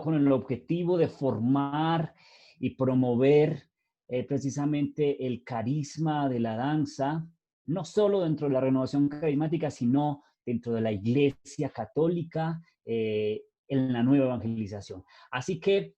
con el objetivo de formar y promover precisamente el carisma de la danza, no solo dentro de la renovación carismática, sino dentro de la Iglesia Católica en la nueva evangelización. Así que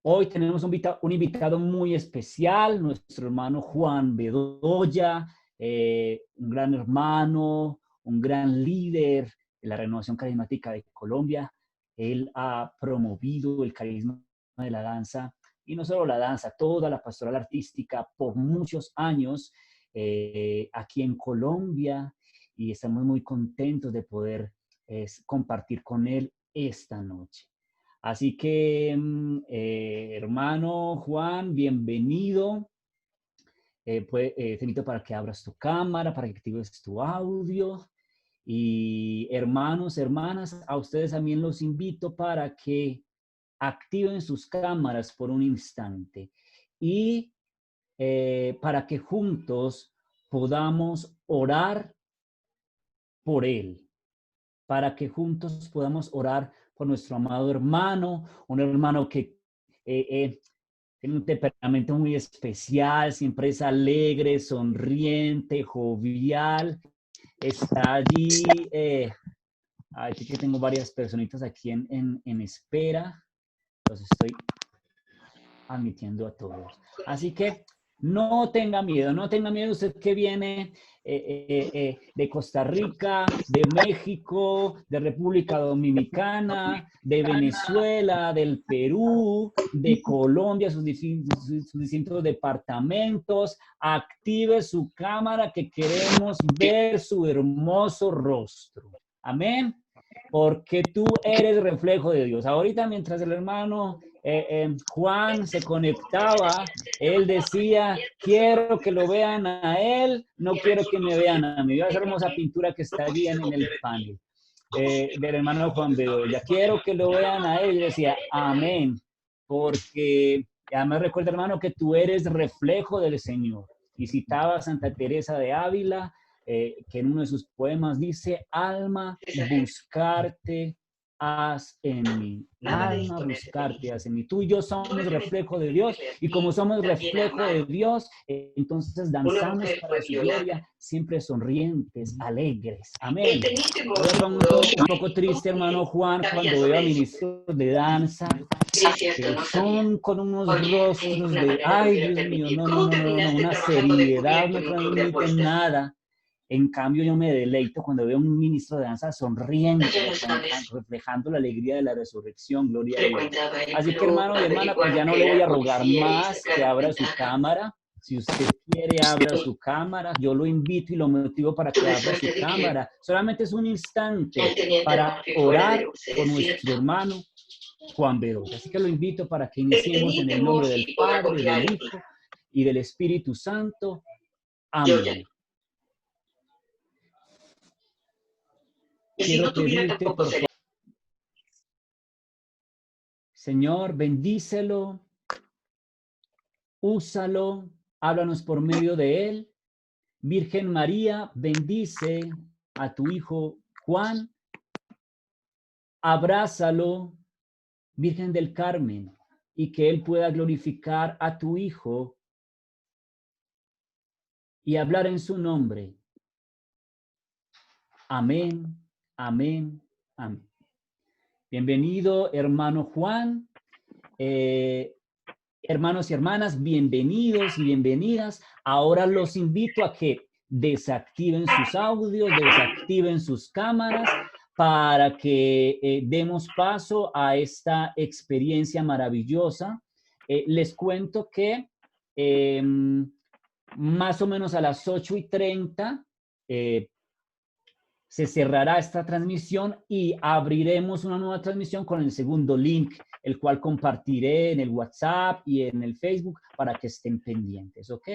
hoy tenemos un invitado muy especial, nuestro hermano Juan Bedoya, un gran hermano, un gran líder de la renovación carismática de Colombia. Él ha promovido el carisma de la danza, y no solo la danza, toda la pastoral artística por muchos años aquí en Colombia, y estamos muy contentos de poder compartir con él esta noche. Así que, hermano Juan, bienvenido. Te invito para que abras tu cámara, para que actives tu audio. Y hermanos, hermanas, a ustedes también los invito para que activen sus cámaras por un instante y para que juntos podamos orar por él, para que juntos podamos orar por nuestro amado hermano, un hermano que tiene un temperamento muy especial, siempre es alegre, sonriente, jovial. Está allí, aquí que tengo varias personitas aquí en espera, los estoy admitiendo a todos. Así que no tenga miedo, no tenga miedo usted que viene de Costa Rica, de México, de República Dominicana, de Venezuela, del Perú, de Colombia, sus distintos departamentos. Active su cámara que queremos ver su hermoso rostro. Amén. Porque tú eres reflejo de Dios. Ahorita mientras el hermano Juan se conectaba, él decía, quiero que lo vean a él, no quiero que me vean a mí. Esa hermosa pintura que está allí en el panel del hermano Juan Bedoya. Quiero que lo vean a él. Y decía, amén, porque además recuerda, hermano, que tú eres reflejo del Señor. Y citaba a Santa Teresa de Ávila, que en uno de sus poemas dice, alma, buscarte haz en mí. Alma, buscarte haz en mí. Tú y yo somos reflejo de Dios, y como somos reflejo de Dios, entonces danzamos para su gloria, siempre sonrientes, alegres. Amén. Yo me pongo un poco triste, hermano Juan, cuando veo a ministros de danza que son con unos rostros de, ay, Dios mío, no, una seriedad, no transmiten nada. En cambio, yo me deleito cuando veo a un ministro de danza sonriendo, reflejando la alegría de la resurrección, gloria a Dios. Así que, hermano y hermana, pues ya no le voy a rogar más que abra su cámara. Si usted quiere, abra su cámara. Yo lo invito y lo motivo para que abra su cámara. Solamente es un instante para orar por nuestro hermano Juan Bedoya. Así que lo invito para que iniciemos en el nombre del Padre, del Hijo y del Espíritu Santo. Amén. Quiero pedirte, por favor, Señor, bendícelo, úsalo, háblanos por medio de él. Virgen María, bendice a tu hijo Juan, abrázalo, Virgen del Carmen, y que él pueda glorificar a tu hijo y hablar en su nombre. Amén, amén, amén. Bienvenido, hermano Juan. Hermanos y hermanas, bienvenidos y bienvenidas. Ahora los invito a que desactiven sus audios, desactiven sus cámaras para que demos paso a esta experiencia maravillosa. Les cuento que más o menos a las 8:30 se cerrará esta transmisión y abriremos una nueva transmisión con el segundo link, el cual compartiré en el WhatsApp y en el Facebook para que estén pendientes, ¿ok?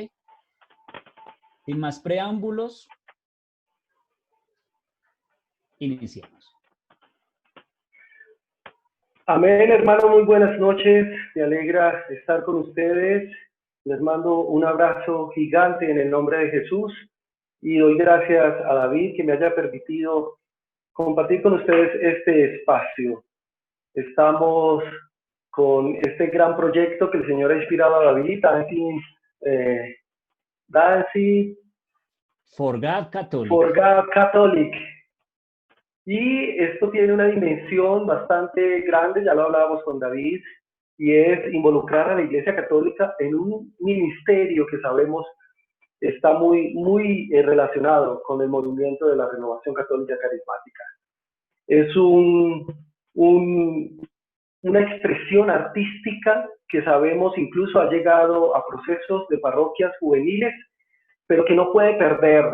Sin más preámbulos, iniciemos. Amén, hermano, muy buenas noches. Me alegra estar con ustedes. Les mando un abrazo gigante en el nombre de Jesús y doy gracias a David que me haya permitido compartir con ustedes este espacio. Estamos con este gran proyecto que el Señor ha inspirado a David, Dancing For God Catholic. For God Catholic. Y esto tiene una dimensión bastante grande, ya lo hablábamos con David, y es involucrar a la Iglesia Católica en un ministerio que sabemos está muy relacionado con el movimiento de la Renovación Católica Carismática. Es una expresión artística que sabemos incluso ha llegado a procesos de parroquias juveniles, pero que no puede perder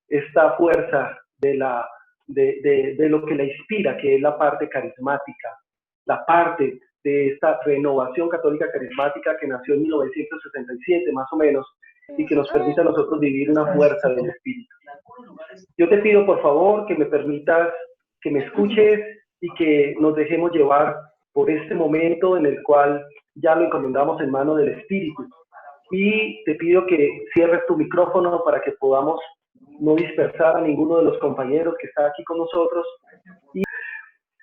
esta fuerza de lo que la inspira, que es la parte carismática, la parte de esta renovación católica carismática que nació en 1967 más o menos, y que nos permite a nosotros vivir una fuerza del Espíritu. Yo te pido por favor que me permitas que me escuches y que nos dejemos llevar por este momento en el cual ya lo encomendamos en manos del Espíritu. Y te pido que cierres tu micrófono para que podamos no dispersar a ninguno de los compañeros que está aquí con nosotros. Y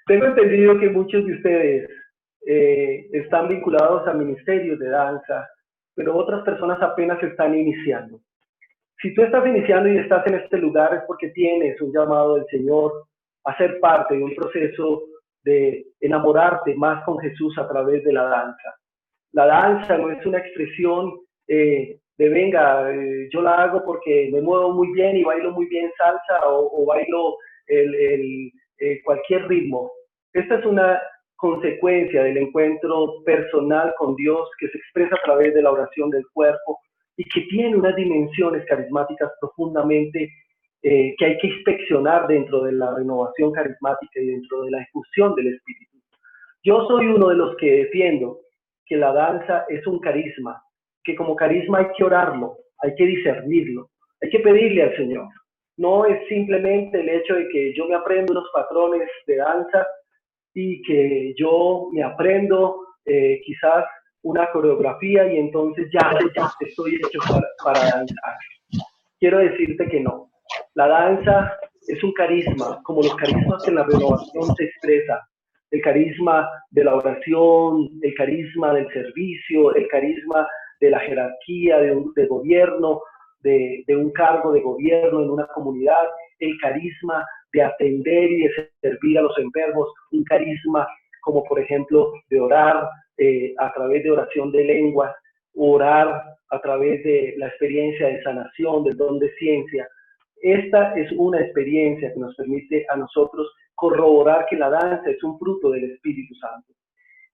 tengo entendido que muchos de ustedes están vinculados a ministerios de danza, pero otras personas apenas están iniciando. Si tú estás iniciando y estás en este lugar es porque tienes un llamado del Señor a ser parte de un proceso de enamorarte más con Jesús a través de la danza. La danza no es una expresión de venga, yo la hago porque me muevo muy bien y bailo muy bien salsa o bailo cualquier ritmo. Esta es una consecuencia del encuentro personal con Dios que se expresa a través de la oración del cuerpo y que tiene unas dimensiones carismáticas profundamente que hay que inspeccionar dentro de la renovación carismática y dentro de la ejecución del Espíritu. Yo soy uno de los que defiendo que la danza es un carisma, que como carisma hay que orarlo, hay que discernirlo, hay que pedirle al Señor. No es simplemente el hecho de que yo me aprendo unos patrones de danza y que yo me aprendo quizás una coreografía y entonces ya estoy hecho para danzar. Quiero decirte que no. La danza es un carisma, como los carismas que en la renovación se expresa. El carisma de la oración, el carisma del servicio, el carisma de la jerarquía, de gobierno, de un cargo de gobierno en una comunidad, el carisma de atender y de servir a los enfermos, un carisma como por ejemplo de orar a través de oración de lenguas, orar a través de la experiencia de sanación, del don de ciencia. Esta es una experiencia que nos permite a nosotros corroborar que la danza es un fruto del Espíritu Santo.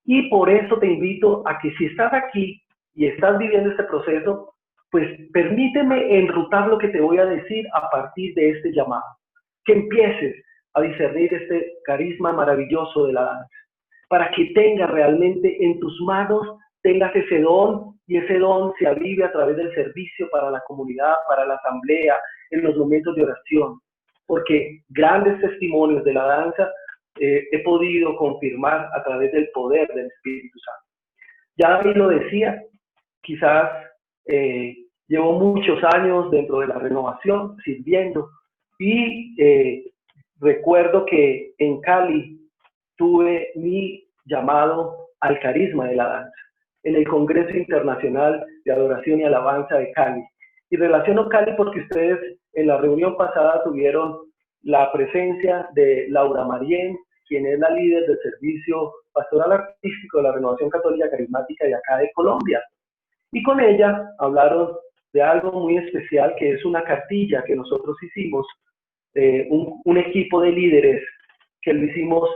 Y por eso te invito a que si estás aquí y estás viviendo este proceso, pues permíteme enrutar lo que te voy a decir a partir de este llamado. Que empieces a discernir este carisma maravilloso de la danza, para que tengas realmente en tus manos, tengas ese don y ese don se avive a través del servicio para la comunidad, para la asamblea, en los momentos de oración. Porque grandes testimonios de la danza he podido confirmar a través del poder del Espíritu Santo. Ya David lo decía, quizás llevo muchos años dentro de la renovación, sirviendo, y recuerdo que en Cali tuve mi llamado al carisma de la danza, en el Congreso Internacional de Adoración y Alabanza de Cali. Y relaciono Cali porque ustedes en la reunión pasada tuvieron la presencia de Laura Marién, quien es la líder del servicio pastoral artístico de la Renovación Católica Carismática de acá de Colombia. Y con ella hablaron de algo muy especial que es una cartilla que nosotros hicimos, un equipo de líderes que lo hicimos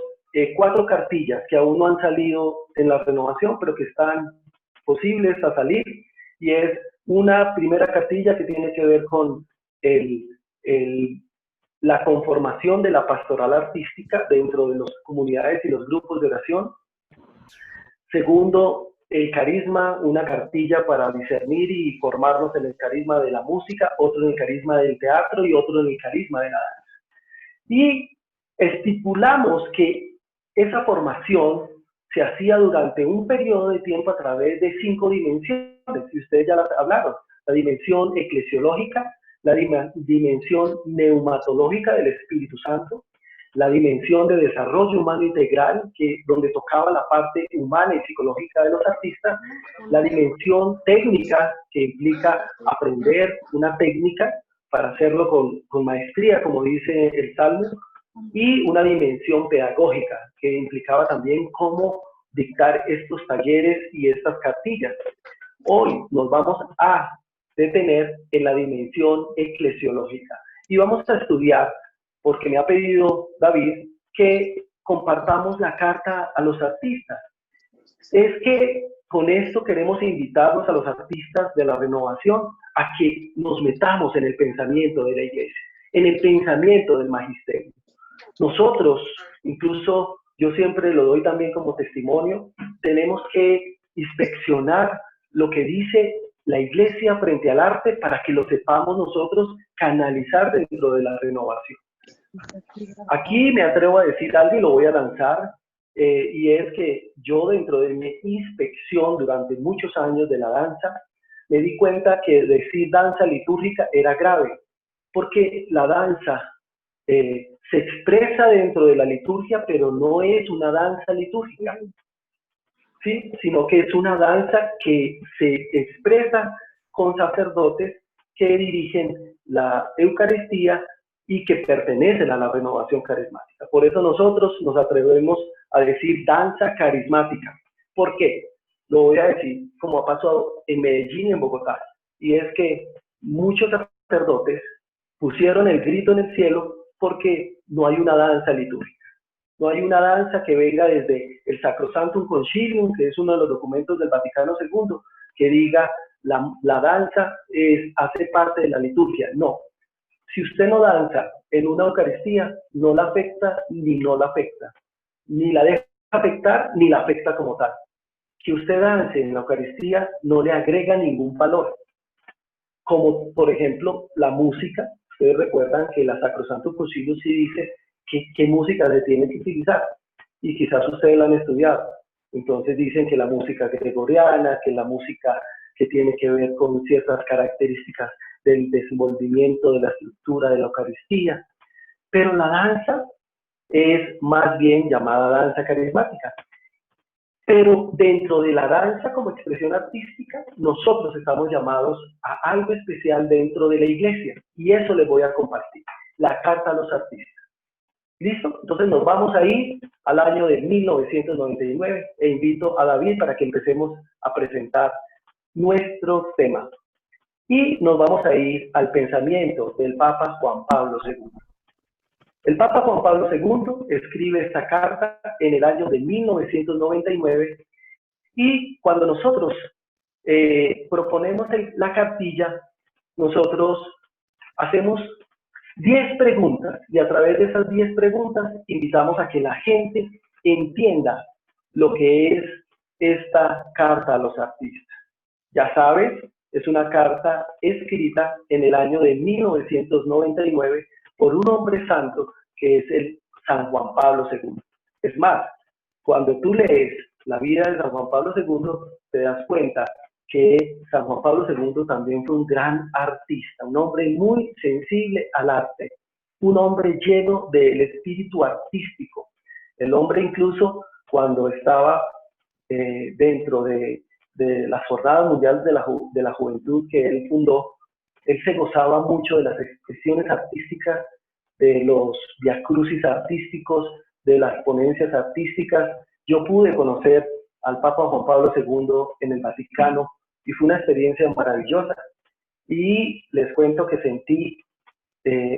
4 cartillas que aún no han salido en la renovación, pero que están posibles a salir, y es una primera cartilla que tiene que ver con la conformación de la pastoral artística dentro de las comunidades y los grupos de oración. Segundo, el carisma, una cartilla para discernir y formarnos en el carisma de la música, otro en el carisma del teatro y otro en el carisma de la danza. Y estipulamos que esa formación se hacía durante un periodo de tiempo a través de 5 dimensiones, y ustedes ya las hablaron: la dimensión eclesiológica, la dimensión neumatológica del Espíritu Santo, la dimensión de desarrollo humano integral, donde tocaba la parte humana y psicológica de los artistas, la dimensión técnica, que implica aprender una técnica para hacerlo con maestría, como dice el Salmo, y una dimensión pedagógica, que implicaba también cómo dictar estos talleres y estas cartillas. Hoy nos vamos a detener en la dimensión eclesiológica y vamos a estudiar, porque me ha pedido David, que compartamos la carta a los artistas. Es que con esto queremos invitarlos a los artistas de la renovación a que nos metamos en el pensamiento de la iglesia, en el pensamiento del magisterio. Nosotros, incluso yo siempre lo doy también como testimonio, tenemos que inspeccionar lo que dice la iglesia frente al arte para que lo sepamos nosotros canalizar dentro de la renovación. Aquí me atrevo a decir algo y lo voy a lanzar, y es que yo, dentro de mi inspección durante muchos años de la danza, me di cuenta que decir danza litúrgica era grave, porque la danza se expresa dentro de la liturgia, pero no es una danza litúrgica, ¿sí? Sino que es una danza que se expresa con sacerdotes que dirigen la Eucaristía y que pertenecen a la renovación carismática. Por eso nosotros nos atrevemos a decir danza carismática. ¿Por qué? Lo voy a decir como ha pasado en Medellín y en Bogotá. Y es que muchos sacerdotes pusieron el grito en el cielo porque no hay una danza litúrgica. No hay una danza que venga desde el Sacrosanctum Concilium, que es uno de los documentos del Vaticano II, que diga la danza hace parte de la liturgia. No. Si usted no danza en una Eucaristía, no la afecta ni no la afecta. Ni la deja afectar ni la afecta como tal. Que usted dance en la Eucaristía no le agrega ningún valor. Como por ejemplo la música. Ustedes recuerdan que la Sacrosanctum Concilium sí dice qué música se tiene que utilizar. Y quizás ustedes la han estudiado. Entonces dicen que la música gregoriana, que la música que tiene que ver con ciertas características del desenvolvimiento de la estructura de la Eucaristía. Pero la danza es más bien llamada danza carismática. Pero dentro de la danza como expresión artística, nosotros estamos llamados a algo especial dentro de la iglesia. Y eso les voy a compartir. La carta a los artistas. ¿Listo? Entonces nos vamos a ir al año de 1999 e invito a David para que empecemos a presentar nuestros temas. Y nos vamos a ir al pensamiento del Papa Juan Pablo II. El Papa Juan Pablo II escribe esta carta en el año de 1999 y cuando nosotros proponemos la cartilla, nosotros hacemos 10 preguntas y a través de esas 10 preguntas invitamos a que la gente entienda lo que es esta carta a los artistas. Ya sabes, es una carta escrita en el año de 1999 por un hombre santo que es el San Juan Pablo II. Es más, cuando tú lees la vida de San Juan Pablo II, te das cuenta que San Juan Pablo II también fue un gran artista, un hombre muy sensible al arte, un hombre lleno del espíritu artístico. El hombre incluso cuando estaba dentro de las Jornadas Mundiales de la Juventud que él fundó, él se gozaba mucho de las expresiones artísticas, de los viacrucis artísticos, de las ponencias artísticas. Yo pude conocer al Papa Juan Pablo II en el Vaticano y fue una experiencia maravillosa. Y les cuento que sentí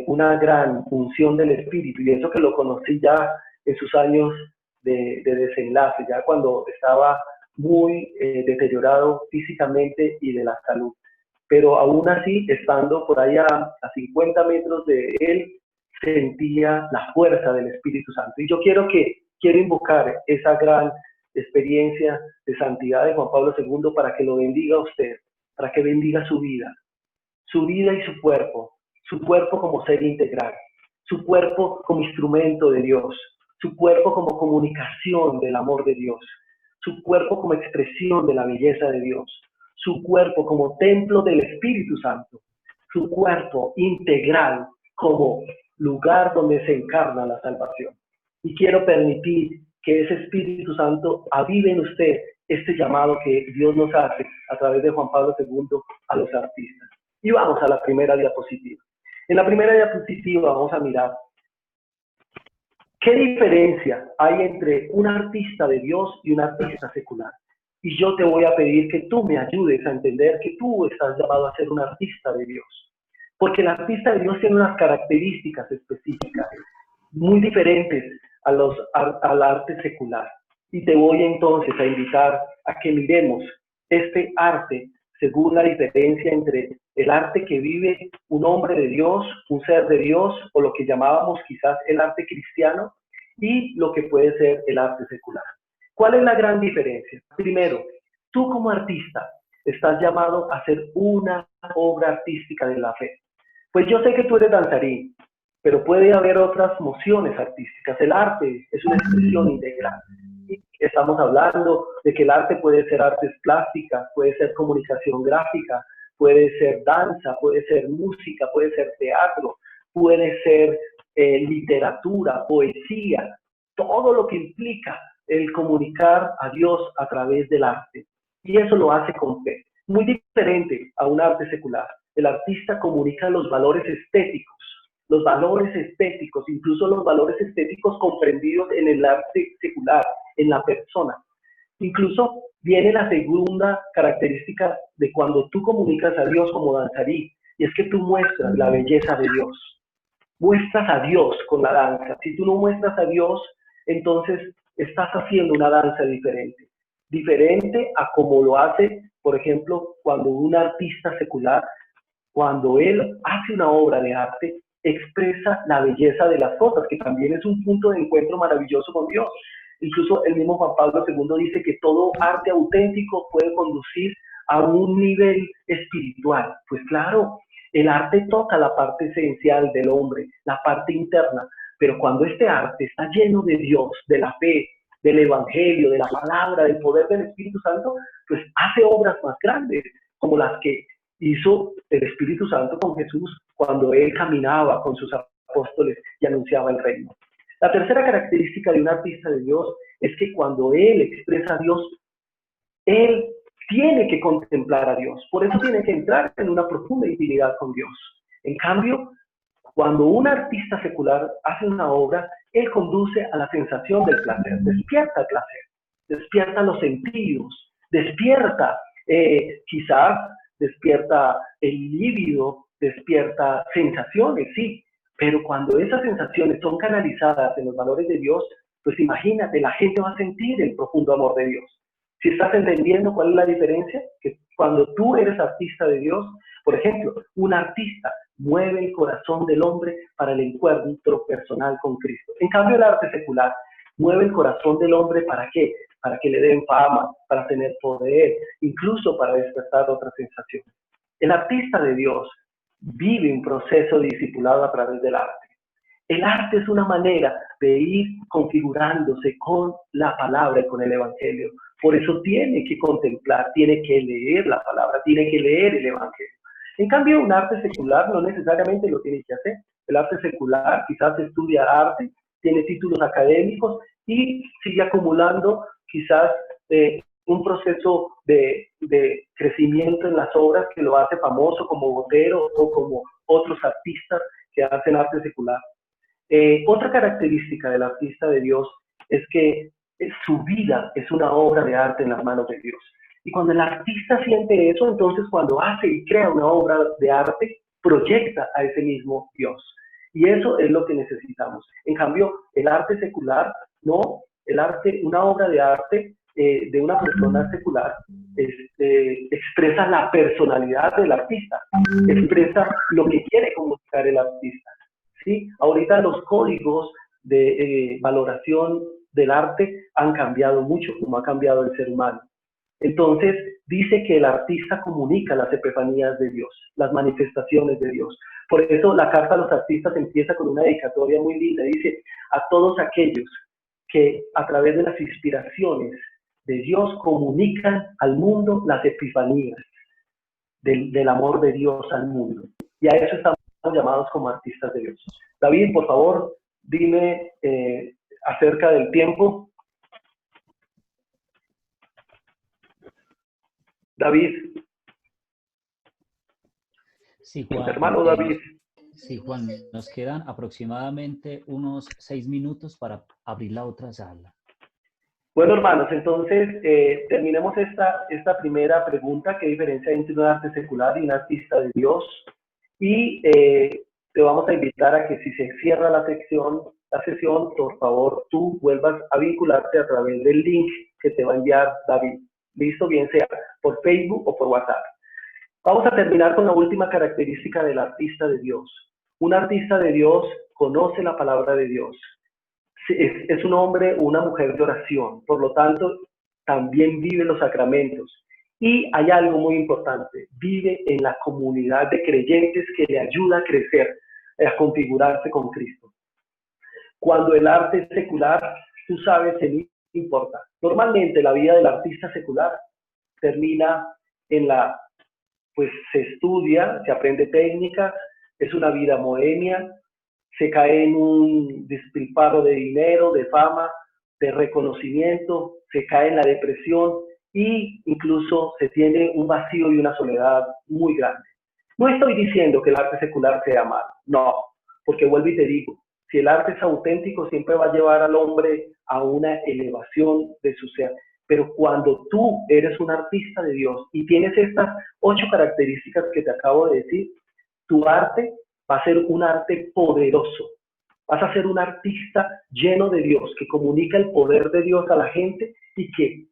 una gran unción del Espíritu, y eso que lo conocí ya en sus años de desenlace, ya cuando estaba muy deteriorado físicamente y de la salud. Pero aún así, estando por allá a 50 metros de él, sentía la fuerza del Espíritu Santo. Y yo quiero invocar esa gran experiencia de santidad de Juan Pablo II para que lo bendiga a usted, para que bendiga su vida y su cuerpo como ser integral, su cuerpo como instrumento de Dios, su cuerpo como comunicación del amor de Dios, su cuerpo como expresión de la belleza de Dios, su cuerpo como templo del Espíritu Santo, su cuerpo integral como lugar donde se encarna la salvación. Y quiero permitir que ese Espíritu Santo avive en usted este llamado que Dios nos hace a través de Juan Pablo II a los artistas. Y vamos a la primera diapositiva. En la primera diapositiva vamos a mirar qué diferencia hay entre un artista de Dios y un artista secular. Y yo te voy a pedir que tú me ayudes a entender que tú estás llamado a ser un artista de Dios. Porque el artista de Dios tiene unas características específicas muy diferentes al arte secular. Y te voy entonces a invitar a que miremos este arte según la diferencia entre el arte que vive un hombre de Dios, un ser de Dios, o lo que llamábamos quizás el arte cristiano, y lo que puede ser el arte secular. ¿Cuál es la gran diferencia? Primero, tú como artista estás llamado a hacer una obra artística de la fe. Pues yo sé que tú eres danzarín, pero puede haber otras mociones artísticas. El arte es una expresión integral. Estamos hablando de que el arte puede ser artes plásticas, puede ser comunicación gráfica, puede ser danza, puede ser música, puede ser teatro, puede ser literatura, poesía, todo lo que implica el comunicar a Dios a través del arte. Y eso lo hace con fe. Muy diferente a un arte secular. El artista comunica los valores estéticos, incluso los valores estéticos comprendidos en el arte secular, en la persona. Incluso viene la segunda característica de cuando tú comunicas a Dios como danzarín, y es que tú muestras la belleza de Dios. Muestras a Dios con la danza. Si tú no muestras a Dios, entonces estás haciendo una danza diferente. Diferente a como lo hace, por ejemplo, cuando un artista secular, cuando él hace una obra de arte, expresa la belleza de las cosas, que también es un punto de encuentro maravilloso con Dios. Incluso el mismo Juan Pablo II dice que todo arte auténtico puede conducir a un nivel espiritual. Pues claro, el arte toca la parte esencial del hombre, la parte interna, pero cuando este arte está lleno de Dios, de la fe, del evangelio, de la palabra, del poder del Espíritu Santo, pues hace obras más grandes, como las que hizo el Espíritu Santo con Jesús cuando él caminaba con sus apóstoles y anunciaba el reino. La tercera característica de un artista de Dios es que cuando él expresa a Dios, él tiene que contemplar a Dios. Por eso tiene que entrar en una profunda intimidad con Dios. En cambio, cuando un artista secular hace una obra, él conduce a la sensación del placer, despierta el placer, despierta los sentidos, despierta quizás despierta el líbido, despierta sensaciones, sí, pero cuando esas sensaciones son canalizadas en los valores de Dios, pues imagínate, la gente va a sentir el profundo amor de Dios. Si estás entendiendo cuál es la diferencia, que cuando tú eres artista de Dios, por ejemplo, un artista mueve el corazón del hombre para el encuentro personal con Cristo. En cambio, el arte secular mueve el corazón del hombre ¿para qué? Para que le den fama, para tener poder, incluso para despertar otras sensaciones. El artista de Dios vive un proceso discipulado a través del arte. El arte es una manera de ir configurándose con la palabra y con el evangelio. Por eso tiene que contemplar, tiene que leer la palabra, tiene que leer el evangelio. En cambio, un arte secular no necesariamente lo tiene que hacer. El arte secular quizás estudia arte, tiene títulos académicos y sigue acumulando quizás un proceso de crecimiento en las obras que lo hace famoso como Botero o como otros artistas que hacen arte secular. Otra característica del artista de Dios es que su vida es una obra de arte en las manos de Dios. Y cuando el artista siente eso, entonces cuando hace y crea una obra de arte, proyecta a ese mismo Dios. Y eso es lo que necesitamos. En cambio, el arte secular, no, el arte, una obra de arte de una persona secular expresa la personalidad del artista, expresa lo que quiere comunicar el artista. ¿Sí? Ahorita los códigos de valoración del arte han cambiado mucho, como ha cambiado el ser humano. Entonces, dice que el artista comunica las epifanías de Dios, las manifestaciones de Dios. Por eso la carta a los artistas empieza con una dedicatoria muy linda. Dice, a todos aquellos que a través de las inspiraciones de Dios comunican al mundo las epifanías del amor de Dios al mundo. Y a eso estamos llamados como artistas de Dios. David, por favor, dime acerca del tiempo. David. Sí, Juan. Hermano David. Sí, Juan, nos quedan aproximadamente unos 6 minutos para abrir la otra sala. Bueno, hermanos, entonces terminemos esta primera pregunta. ¿Qué diferencia hay entre un arte secular y un artista de Dios? Y te vamos a invitar a que si se cierra la sesión, por favor, tú vuelvas a vincularte a través del link que te va a enviar David. Listo, bien sea por Facebook o por WhatsApp. Vamos a terminar con la última característica del artista de Dios. Un artista de Dios conoce la palabra de Dios. Es un hombre o una mujer de oración, por lo tanto, también vive los sacramentos. Y hay algo muy importante, vive en la comunidad de creyentes que le ayuda a crecer, a configurarse con Cristo. Cuando el arte es secular, tú sabes, no importa. Normalmente la vida del artista secular termina pues se estudia, se aprende técnicas, es una vida bohemia, se cae en un despilfarro de dinero, de fama, de reconocimiento, se cae en la depresión e incluso se tiene un vacío y una soledad muy grande. No estoy diciendo que el arte secular sea malo, no, porque vuelvo y te digo, si el arte es auténtico siempre va a llevar al hombre a una elevación de su ser. Pero cuando tú eres un artista de Dios y tienes estas 8 características que te acabo de decir, tu arte va a ser un arte poderoso. Vas a ser un artista lleno de Dios, que comunica el poder de Dios a la gente y que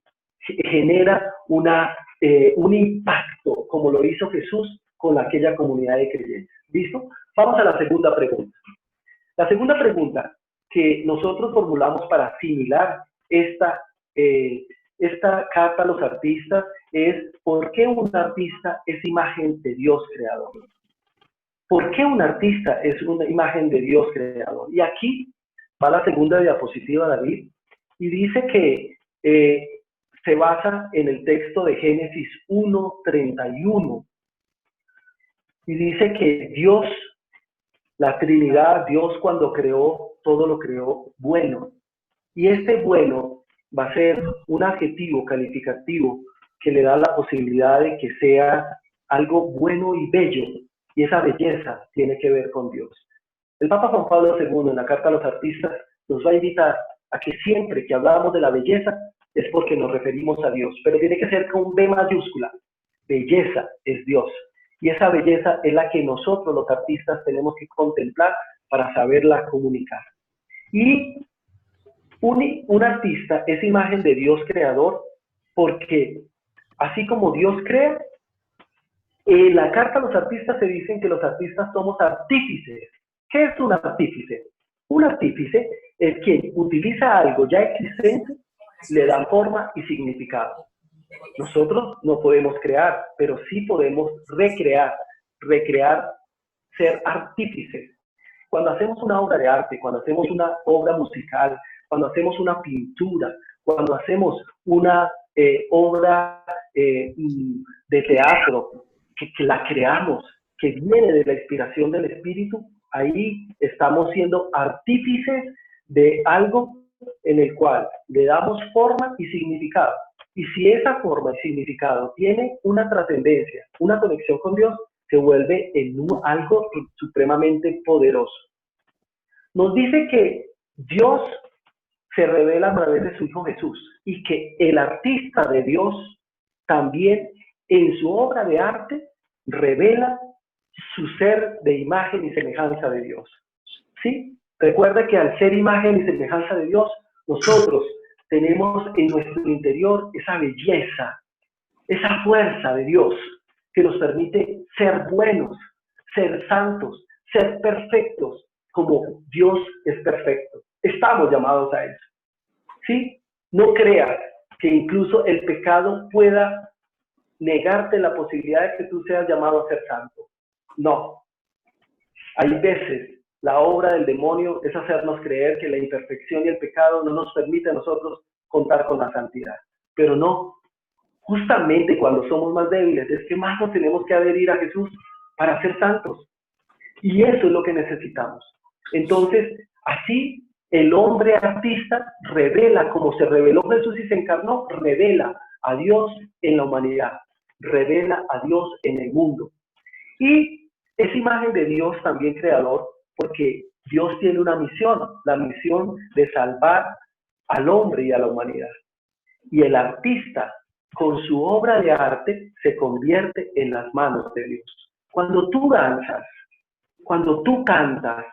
genera un impacto, como lo hizo Jesús con aquella comunidad de creyentes. ¿Listo? Vamos a la segunda pregunta. La segunda pregunta que nosotros formulamos para asimilar esta carta a los artistas es: ¿por qué un artista es imagen de Dios creador? ¿Por qué un artista es una imagen de Dios creador? Y aquí va la segunda diapositiva, David, y dice que se basa en el texto de Génesis 1:31, y dice que Dios, la Trinidad, Dios cuando creó, todo lo creó bueno. Y este bueno va a ser un adjetivo calificativo que le da la posibilidad de que sea algo bueno y bello. Y esa belleza tiene que ver con Dios. El Papa Juan Pablo II, en la Carta a los Artistas, nos va a invitar a que siempre que hablamos de la belleza es porque nos referimos a Dios, pero tiene que ser con B mayúscula. Belleza es Dios. Y esa belleza es la que nosotros los artistas tenemos que contemplar para saberla comunicar. Y un artista es imagen de Dios creador porque así como Dios crea, en la carta a los artistas se dicen que los artistas somos artífices. ¿Qué es un artífice? Un artífice es quien utiliza algo ya existente, le da forma y significado. Nosotros no podemos crear, pero sí podemos recrear, ser artífices. Cuando hacemos una obra de arte, cuando hacemos una obra musical, cuando hacemos una pintura, cuando hacemos una obra de teatro, que la creamos, que viene de la inspiración del Espíritu, ahí estamos siendo artífices de algo en el cual le damos forma y significado. Y si esa forma y significado tiene una trascendencia, una conexión con Dios, se vuelve en algo supremamente poderoso. Nos dice que Dios se revela a través de su Hijo Jesús y que el artista de Dios también en su obra de arte revela su ser de imagen y semejanza de Dios. ¿Sí? Recuerda que al ser imagen y semejanza de Dios, nosotros tenemos en nuestro interior esa belleza, esa fuerza de Dios que nos permite ser buenos, ser santos, ser perfectos, como Dios es perfecto. Estamos llamados a eso. ¿Sí? No creas que incluso el pecado pueda negarte la posibilidad de que tú seas llamado a ser santo. No. Hay veces la obra del demonio es hacernos creer que la imperfección y el pecado no nos permite a nosotros contar con la santidad. Pero no. Justamente cuando somos más débiles es que más nos tenemos que adherir a Jesús para ser santos. Y eso es lo que necesitamos. Entonces, así el hombre artista revela, como se reveló Jesús y se encarnó, revela a Dios en la humanidad, revela a Dios en el mundo. Y es imagen de Dios también creador, porque Dios tiene una misión, la misión de salvar al hombre y a la humanidad. Y el artista, con su obra de arte, se convierte en las manos de Dios. Cuando tú danzas, cuando tú cantas,